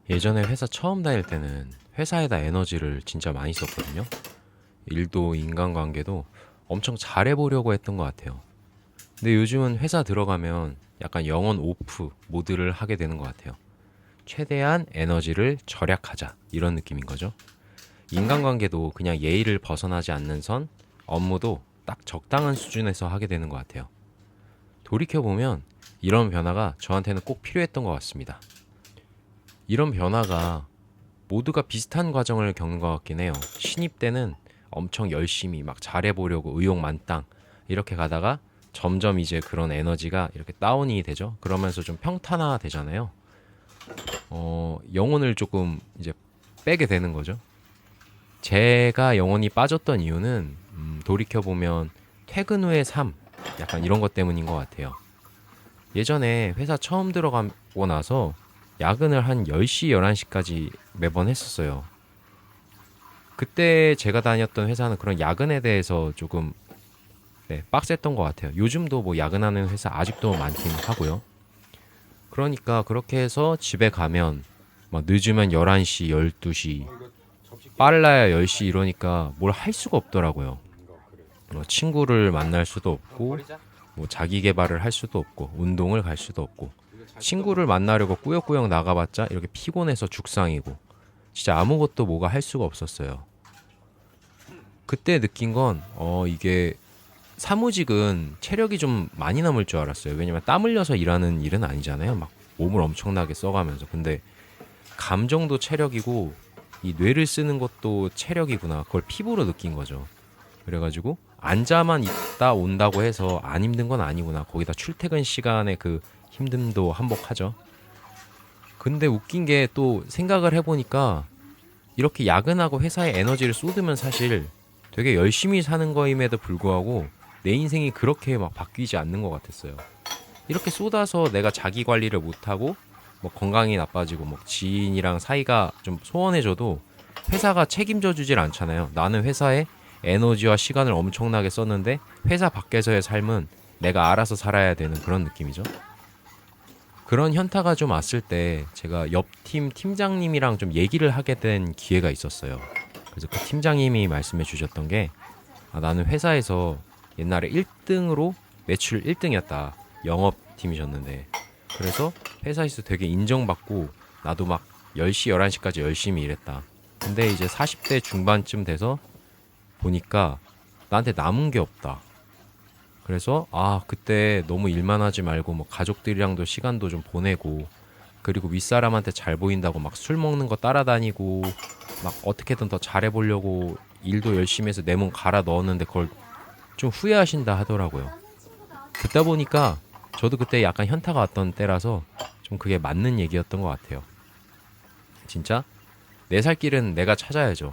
예전에 회사 처음 다닐 때는 회사에다 에너지를 진짜 많이 썼거든요. 일도 인간관계도 엄청 잘해보려고 했던 것 같아요. 근데 요즘은 회사 들어가면 약간 영원 오프 모드를 하게 되는 것 같아요. 최대한 에너지를 절약하자 이런 느낌인 거죠. 인간관계도 그냥 예의를 벗어나지 않는 선, 업무도 딱 적당한 수준에서 하게 되는 것 같아요. 돌이켜보면 이런 변화가 저한테는 꼭 필요했던 것 같습니다. 이런 변화가 모두가 비슷한 과정을 겪는 것 같긴 해요. 신입 때는 엄청 열심히 막 잘해보려고 의욕 만땅 이렇게 가다가 점점 이제 그런 에너지가 이렇게 다운이 되죠. 그러면서 좀 평탄화 되잖아요. 영혼을 조금 이제 빼게 되는 거죠. 제가 영혼이 빠졌던 이유는 돌이켜보면 퇴근 후의 삶 약간 이런 것 때문인 것 같아요. 예전에 회사 처음 들어가고 나서 야근을 한 10시, 11시까지 매번 했었어요. 그때 제가 다녔던 회사는 그런 야근에 대해서 조금 빡셌던 것 같아요. 요즘도 뭐 야근하는 회사 아직도 많긴 하고요. 그러니까 그렇게 해서 집에 가면 막 늦으면 11시, 12시, 빨라야 10시 이러니까 뭘 할 수가 없더라고요. 뭐 친구를 만날 수도 없고 뭐 자기 개발을 할 수도 없고 운동을 갈 수도 없고 친구를 만나려고 꾸역꾸역 나가봤자 이렇게 피곤해서 죽상이고 진짜 아무것도 뭐가 할 수가 없었어요. 그때 느낀 건 이게 사무직은 체력이 좀 많이 남을 줄 알았어요. 왜냐면 땀 흘려서 일하는 일은 아니잖아요. 막 몸을 엄청나게 써가면서. 근데 감정도 체력이고 이 뇌를 쓰는 것도 체력이구나. 그걸 피부로 느낀 거죠. 그래가지고 앉아만 있다 온다고 해서 안 힘든 건 아니구나. 거기다 출퇴근 시간에 그 힘듦도 한몫하죠. 근데 웃긴 게 또 생각을 해보니까 이렇게 야근하고 회사에 에너지를 쏟으면 사실 되게 열심히 사는 거임에도 불구하고 내 인생이 그렇게 막 바뀌지 않는 것 같았어요. 이렇게 쏟아서 내가 자기 관리를 못하고 뭐 건강이 나빠지고 뭐 지인이랑 사이가 좀 소원해져도 회사가 책임져 주질 않잖아요. 나는 회사에 에너지와 시간을 엄청나게 썼는데 회사 밖에서의 삶은 내가 알아서 살아야 되는 그런 느낌이죠. 그런 현타가 좀 왔을 때 제가 옆 팀 팀장님이랑 좀 얘기를 하게 된 기회가 있었어요. 그래서 그 팀장님이 말씀해 주셨던 게 나는 회사에서 옛날에 1등으로 매출 1등이었다. 영업팀이셨는데 그래서 회사에서 되게 인정받고 나도 막 10시, 11시까지 열심히 일했다. 근데 이제 40대 중반쯤 돼서 보니까 나한테 남은 게 없다. 그래서 그때 너무 일만 하지 말고 뭐 가족들이랑도 시간도 좀 보내고 그리고 윗사람한테 잘 보인다고 막 술 먹는 거 따라다니고 막 어떻게든 더 잘해보려고 일도 열심히 해서 내 몸 갈아 넣었는데 그걸 좀 후회하신다 하더라고요. 듣다 보니까 저도 그때 약간 현타가 왔던 때라서 좀 그게 맞는 얘기였던 것 같아요. 진짜 내 살 길은 내가 찾아야죠.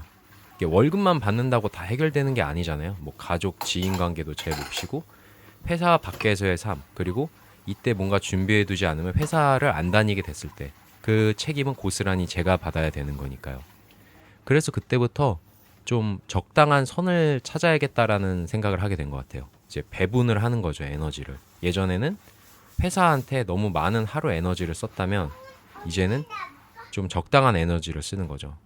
이게 월급만 받는다고 다 해결되는 게 아니잖아요. 뭐 가족, 지인 관계도 제 몫이고 회사 밖에서의 삶 그리고 이때 뭔가 준비해두지 않으면 회사를 안 다니게 됐을 때 그 책임은 고스란히 제가 받아야 되는 거니까요. 그래서 그때부터 좀 적당한 선을 찾아야겠다라는 생각을 하게 된 것 같아요. 이제 배분을 하는 거죠, 에너지를. 예전에는 회사한테 너무 많은 하루 에너지를 썼다면 이제는 좀 적당한 에너지를 쓰는 거죠.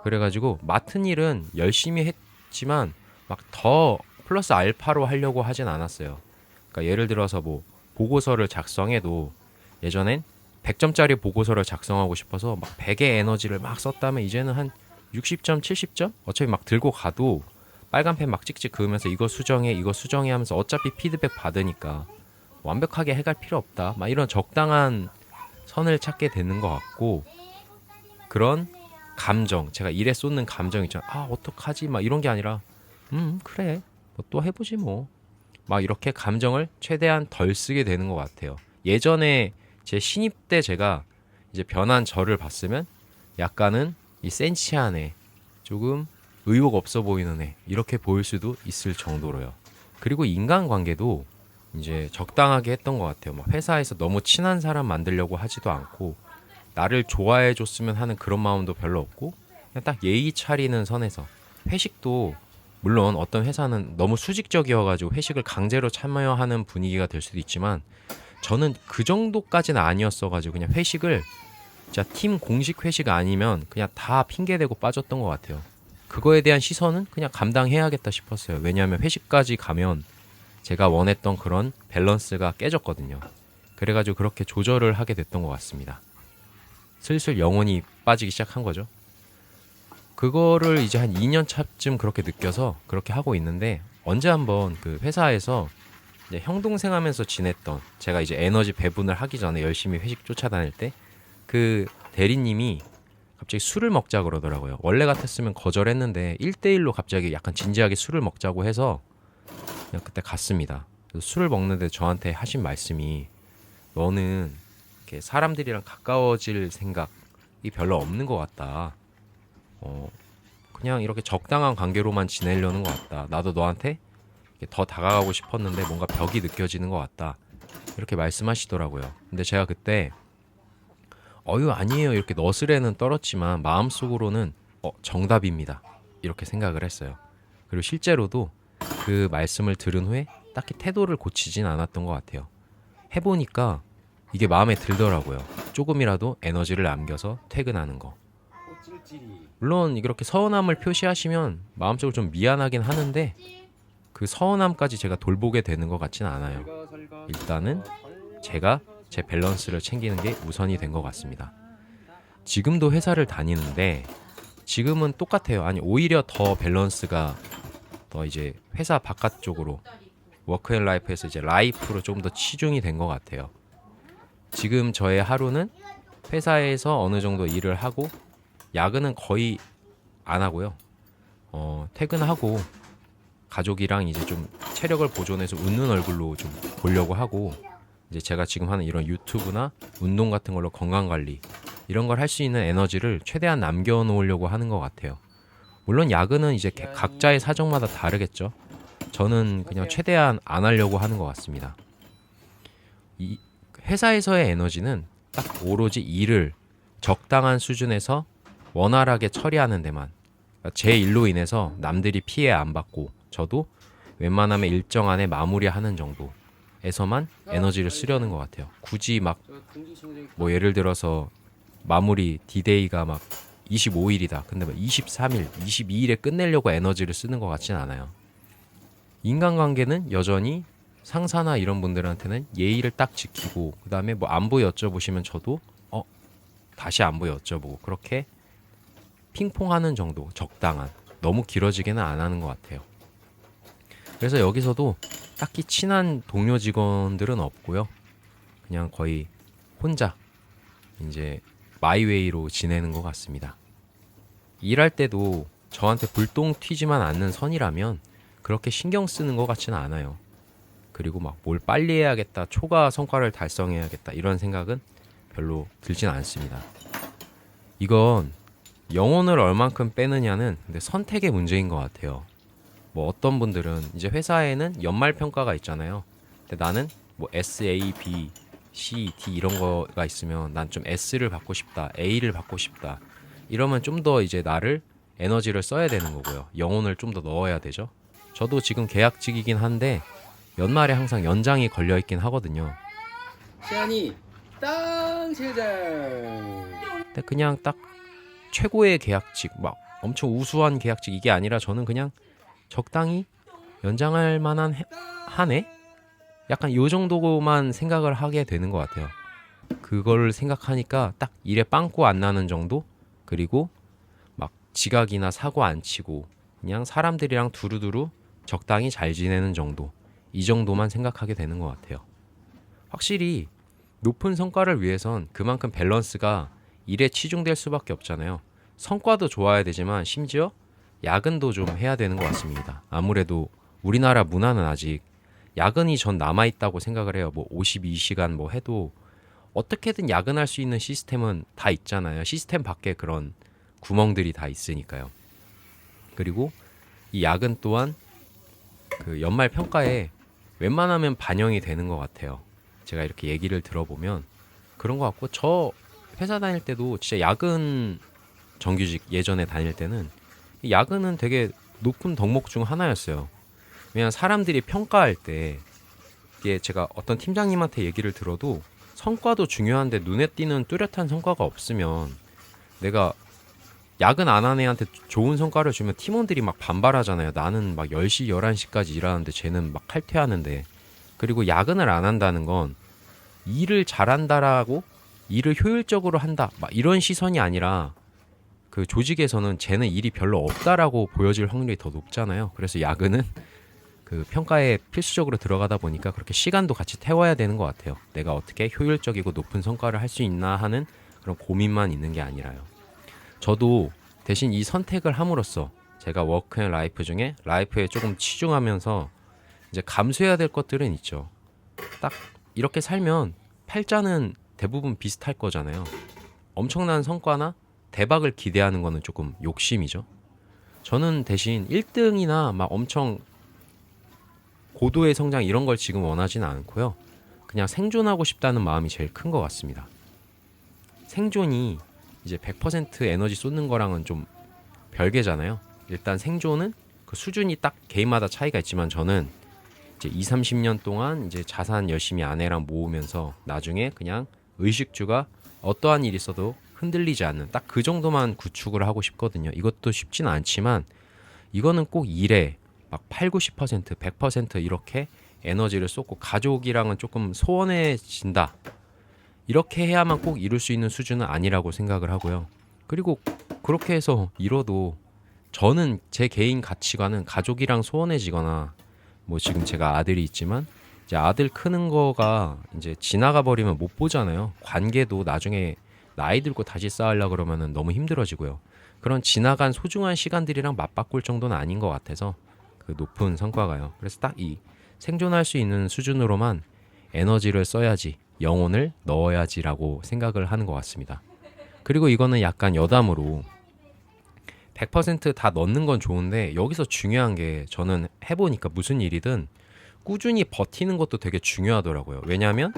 그래가지고 맡은 일은 열심히 했지만 막 더 플러스 알파로 하려고 하진 않았어요. 그러니까 예를 들어서 뭐 보고서를 작성해도 예전엔 100점짜리 보고서를 작성하고 싶어서 막 100의 에너지를 막 썼다면 이제는 한 60점, 70점? 어차피 막 들고 가도 빨간 펜 막 찍찍 그으면서 이거 수정해, 이거 수정해 하면서 어차피 피드백 받으니까 완벽하게 해갈 필요 없다. 막 이런 적당한 선을 찾게 되는 것 같고 그런 감정, 제가 일에 쏟는 감정 있잖아. 어떡하지? 막 이런 게 아니라 그래. 뭐 또 해보지 뭐. 막 이렇게 감정을 최대한 덜 쓰게 되는 것 같아요. 예전에 제 신입 때 제가 이제 변한 저를 봤으면 약간은 이 센치한 애, 조금 의욕 없어 보이는 애 이렇게 보일 수도 있을 정도로요. 그리고 인간관계도 이제 적당하게 했던 것 같아요. 막 회사에서 너무 친한 사람 만들려고 하지도 않고 나를 좋아해 줬으면 하는 그런 마음도 별로 없고 그냥 딱 예의 차리는 선에서 회식도 물론 어떤 회사는 너무 수직적이어가지고 회식을 강제로 참여하는 분위기가 될 수도 있지만 저는 그 정도까지는 아니었어가지고 그냥 회식을 진짜 팀 공식 회식 아니면 그냥 다 핑계대고 빠졌던 것 같아요. 그거에 대한 시선은 그냥 감당해야겠다 싶었어요. 왜냐하면 회식까지 가면 제가 원했던 그런 밸런스가 깨졌거든요. 그래가지고 그렇게 조절을 하게 됐던 것 같습니다. 슬슬 영혼이 빠지기 시작한 거죠. 그거를 이제 한 2년 차쯤 그렇게 느껴서 그렇게 하고 있는데, 언제 한번 그 회사에서 이제 형 동생 하면서 지냈던, 제가 이제 에너지 배분을 하기 전에 열심히 회식 쫓아다닐 때 그 대리님이 갑자기 술을 먹자 그러더라고요. 원래 같았으면 거절했는데 1대1로 갑자기 약간 진지하게 술을 먹자고 해서 그냥 그때 갔습니다. 술을 먹는데 저한테 하신 말씀이, 너는 이렇게 사람들이랑 가까워질 생각이 별로 없는 것 같다. 그냥 이렇게 적당한 관계로만 지내려는 것 같다. 나도 너한테 더 다가가고 싶었는데 뭔가 벽이 느껴지는 것 같다. 이렇게 말씀하시더라고요. 근데 제가 그때 아니에요 이렇게 너스레는 떨었지만 마음속으로는 정답입니다 이렇게 생각을 했어요. 그리고 실제로도 그 말씀을 들은 후에 딱히 태도를 고치진 않았던 것 같아요. 해보니까 이게 마음에 들더라고요. 조금이라도 에너지를 남겨서 퇴근하는 거. 물론 이렇게 서운함을 표시하시면 마음적으로 좀 미안하긴 하는데 그 서운함까지 제가 돌보게 되는 것 같진 않아요. 일단은 제가 제 밸런스를 챙기는 게 우선이 된 것 같습니다. 지금도 회사를 다니는데 지금은 똑같아요. 아니 오히려 더 밸런스가 더 이제 회사 바깥쪽으로 워크앤라이프에서 이제 라이프로 좀 더 치중이 된 것 같아요. 지금 저의 하루는 회사에서 어느 정도 일을 하고 야근은 거의 안 하고요. 퇴근하고 가족이랑 이제 좀 체력을 보존해서 웃는 얼굴로 좀 보려고 하고, 이제 제가 지금 하는 이런 유튜브나 운동 같은 걸로 건강관리 이런 걸 할 수 있는 에너지를 최대한 남겨놓으려고 하는 것 같아요. 물론 야근은 이제 각자의 사정마다 다르겠죠. 저는 그냥 최대한 안 하려고 하는 것 같습니다. 이 회사에서의 에너지는 딱 오로지 일을 적당한 수준에서 원활하게 처리하는 데만, 제 일로 인해서 남들이 피해 안 받고 저도 웬만하면 일정 안에 마무리하는 정도에서만 에너지를 쓰려는 것 같아요. 굳이 막 뭐 예를 들어서 마무리 디데이가 막 25일이다. 근데 막 23일, 22일에 끝내려고 에너지를 쓰는 것 같진 않아요. 인간관계는 여전히 상사나 이런 분들한테는 예의를 딱 지키고, 그 다음에 뭐 안부 여쭤보시면 저도 다시 안부 여쭤보고, 그렇게 핑퐁하는 정도, 적당한, 너무 길어지게는 안 하는 것 같아요. 그래서 여기서도 딱히 친한 동료 직원들은 없고요. 그냥 거의 혼자 이제 마이웨이로 지내는 것 같습니다. 일할 때도 저한테 불똥 튀지만 않는 선이라면 그렇게 신경 쓰는 것 같지는 않아요. 그리고 막 뭘 빨리 해야겠다, 초과 성과를 달성해야겠다 이런 생각은 별로 들진 않습니다. 이건 영혼을 얼만큼 빼느냐는 근데 선택의 문제인 것 같아요. 뭐 어떤 분들은 이제 회사에는 연말 평가가 있잖아요. 근데 나는 뭐 S, A, B, C, D 이런 거가 있으면 난 좀 S를 받고 싶다, A를 받고 싶다. 이러면 좀 더 이제 나를 에너지를 써야 되는 거고요. 영혼을 좀 더 넣어야 되죠. 저도 지금 계약직이긴 한데 연말에 항상 연장이 걸려 있긴 하거든요. 시안이 땅 세장. 근데 그냥 딱 최고의 계약직, 막 엄청 우수한 계약직 이게 아니라 저는 그냥 적당히 연장할 만한 하네? 약간 요 정도만 생각을 하게 되는 것 같아요. 그걸 생각하니까 딱 일에 빵꾸 안 나는 정도? 그리고 막 지각이나 사고 안 치고 그냥 사람들이랑 두루두루 적당히 잘 지내는 정도, 이 정도만 생각하게 되는 것 같아요. 확실히 높은 성과를 위해선 그만큼 밸런스가 일에 치중될 수밖에 없잖아요. 성과도 좋아야 되지만 심지어 야근도 좀 해야 되는 것 같습니다. 아무래도 우리나라 문화는 아직 야근이 전 남아있다고 생각을 해요. 뭐 52시간 뭐 해도 어떻게든 야근할 수 있는 시스템은 다 있잖아요. 시스템 밖에 그런 구멍들이 다 있으니까요. 그리고 이 야근 또한 그 연말 평가에 웬만하면 반영이 되는 것 같아요. 제가 이렇게 얘기를 들어보면 그런 것 같고, 저 회사 다닐 때도 진짜 야근 정규직 예전에 다닐 때는 야근은 되게 높은 덕목 중 하나였어요. 왜냐면 사람들이 평가할 때 이게 제가 어떤 팀장님한테 얘기를 들어도 성과도 중요한데 눈에 띄는 뚜렷한 성과가 없으면 내가 야근 안 한 애한테 좋은 성과를 주면 팀원들이 막 반발하잖아요. 나는 막 10시, 11시까지 일하는데 쟤는 막 칼퇴하는데. 그리고 야근을 안 한다는 건 일을 잘한다라고 일을 효율적으로 한다 막 이런 시선이 아니라 그 조직에서는 쟤는 일이 별로 없다라고 보여질 확률이 더 높잖아요. 그래서 야근은 그 평가에 필수적으로 들어가다 보니까 그렇게 시간도 같이 태워야 되는 것 같아요. 내가 어떻게 효율적이고 높은 성과를 할 수 있나 하는 그런 고민만 있는 게 아니라요. 저도 대신 이 선택을 함으로써 제가 워크 앤 라이프 중에 라이프에 조금 치중하면서 이제 감수해야 될 것들은 있죠. 딱 이렇게 살면 팔자는 대부분 비슷할 거잖아요. 엄청난 성과나 대박을 기대하는 거는 조금 욕심이죠. 저는 대신 1등이나 막 엄청 고도의 성장 이런 걸 지금 원하지는 않고요. 그냥 생존하고 싶다는 마음이 제일 큰 것 같습니다. 생존이 이제 100% 에너지 쏟는 거랑은 좀 별개잖아요. 일단 생존은 그 수준이 딱 개인마다 차이가 있지만 저는 이제 2, 30년 동안 이제 자산 열심히 아내랑 모으면서 나중에 그냥 의식주가 어떠한 일이 있어도 흔들리지 않는 딱 그 정도만 구축을 하고 싶거든요. 이것도 쉽지는 않지만 이거는 꼭 일에 막 8, 90%, 100% 이렇게 에너지를 쏟고 가족이랑은 조금 소원해진다. 이렇게 해야만 꼭 이룰 수 있는 수준은 아니라고 생각을 하고요. 그리고 그렇게 해서 이뤄도 저는 제 개인 가치관은 가족이랑 소원해지거나 뭐 지금 제가 아들이 있지만 이제 아들 크는 거가 이제 지나가 버리면 못 보잖아요. 관계도 나중에 나이 들고 다시 쌓으려고 그러면은 너무 힘들어지고요. 그런 지나간 소중한 시간들이랑 맞바꿀 정도는 아닌 것 같아서 그 높은 성과가요. 그래서 딱 이 생존할 수 있는 수준으로만 에너지를 써야지, 영혼을 넣어야지라고 생각을 하는 것 같습니다. 그리고 이거는 약간 여담으로 100%다 넣는 건 좋은데 여기서 중요한 게 저는 해보니까 무슨 일이든 꾸준히 버티는 것도 되게 중요하더라고요. 왜냐하면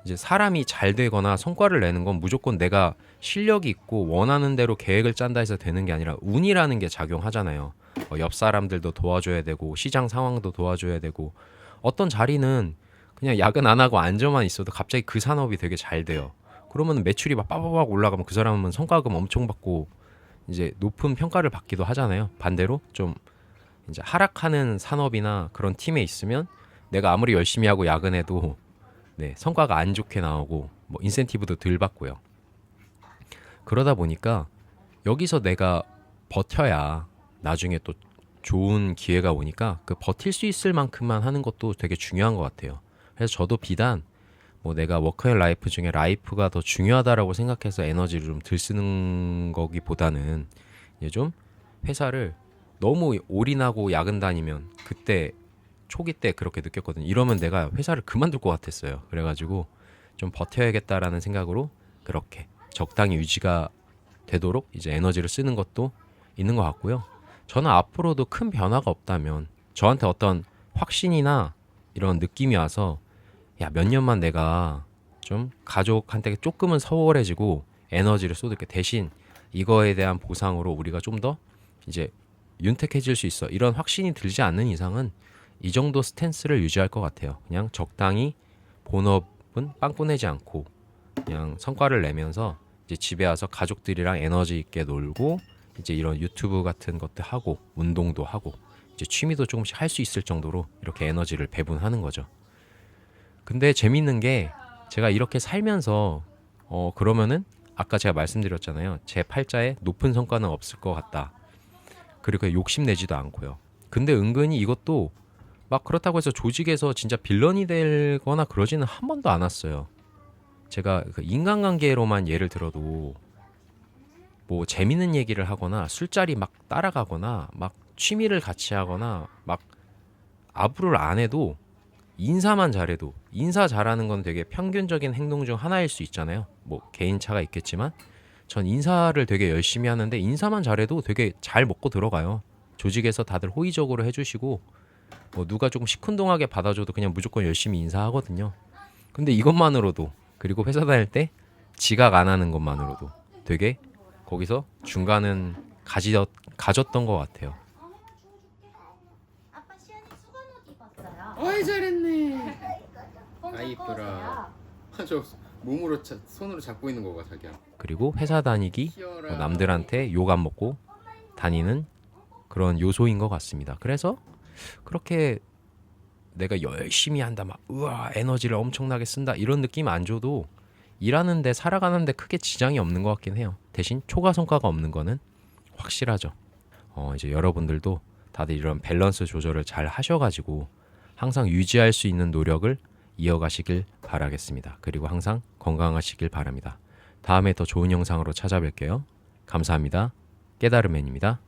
이제 사람이 잘 되거나 성과를 내는 건 무조건 내가 실력이 있고 원하는 대로 계획을 짠다 해서 되는 게 아니라 운이라는 게 작용하잖아요. 옆 사람들도 도와줘야 되고 시장 상황도 도와줘야 되고 어떤 자리는 그냥 야근 안 하고 앉아만 있어도 갑자기 그 산업이 되게 잘 돼요. 그러면 매출이 막 빠바박 올라가면 그 사람은 성과금 엄청 받고 이제 높은 평가를 받기도 하잖아요. 반대로 좀 이제 하락하는 산업이나 그런 팀에 있으면 내가 아무리 열심히 하고 야근해도 네, 성과가 안 좋게 나오고 뭐 인센티브도 덜 받고요. 그러다 보니까 여기서 내가 버텨야 나중에 또 좋은 기회가 오니까 그 버틸 수 있을 만큼만 하는 것도 되게 중요한 것 같아요. 그래서 저도 비단 뭐 내가 워크앤 라이프 중에 라이프가 더 중요하다라고 생각해서 에너지를 좀 덜 쓰는 거기보다는 이제 좀 회사를 너무 올인하고 야근 다니면 그때 초기 때 그렇게 느꼈거든요. 이러면 내가 회사를 그만둘 것 같았어요. 그래가지고 좀 버텨야겠다라는 생각으로 그렇게 적당히 유지가 되도록 이제 에너지를 쓰는 것도 있는 것 같고요. 저는 앞으로도 큰 변화가 없다면 저한테 어떤 확신이나 이런 느낌이 와서 야, 몇 년만 내가 좀 가족한테 조금은 서울해지고 에너지를 쏟을게. 대신 이거에 대한 보상으로 우리가 좀 더 이제 윤택해질 수 있어. 이런 확신이 들지 않는 이상은 이 정도 스탠스를 유지할 것 같아요. 그냥 적당히 본업은 빵꾸 내지 않고 그냥 성과를 내면서 이제 집에 와서 가족들이랑 에너지 있게 놀고 이제 이런 유튜브 같은 것들 하고 운동도 하고 이제 취미도 조금씩 할 수 있을 정도로 이렇게 에너지를 배분하는 거죠. 근데 재밌는 게 제가 이렇게 살면서 그러면은 아까 제가 말씀드렸잖아요. 제 팔자에 높은 성과는 없을 것 같다. 그리고 욕심내지도 않고요. 근데 은근히 이것도 막 그렇다고 해서 조직에서 진짜 빌런이 되거나 그러지는 한 번도 않았어요. 제가 그 인간관계로만 예를 들어도 뭐 재밌는 얘기를 하거나 술자리 막 따라가거나 막 취미를 같이 하거나 막 아부를 안 해도 인사만 잘해도 인사 잘하는 건 되게 평균적인 행동 중 하나일 수 있잖아요. 뭐 개인차가 있겠지만 전 인사를 되게 열심히 하는데 인사만 잘해도 되게 잘 먹고 들어가요. 조직에서 다들 호의적으로 해주시고 뭐 누가 조금 시큰둥하게 받아줘도 그냥 무조건 열심히 인사하거든요. 근데 이것만으로도 그리고 회사 다닐 때 지각 안 하는 것만으로도 되게 거기서 중간은 가졌던 것 같아요. 아빠 시안이 수건 옷 입었어요. 어이 잘했네. 손 아 좀 이쁘라. 꺼주세요. 저 몸으로 손으로 잡고 있는 거가 자기야. 그리고 회사 다니기, 키워라. 남들한테 욕 안 먹고 다니는 그런 요소인 것 같습니다. 그래서 그렇게 내가 열심히 한다, 막 우와 에너지를 엄청나게 쓴다 이런 느낌 안 줘도 일하는데 살아가는데 크게 지장이 없는 것 같긴 해요. 대신 초과 성과가 없는 거는 확실하죠. 이제 여러분들도 다들 이런 밸런스 조절을 잘 하셔가지고 항상 유지할 수 있는 노력을 이어가시길 바라겠습니다. 그리고 항상 건강하시길 바랍니다. 다음에 더 좋은 영상으로 찾아뵐게요. 감사합니다. 깨달음맨입니다.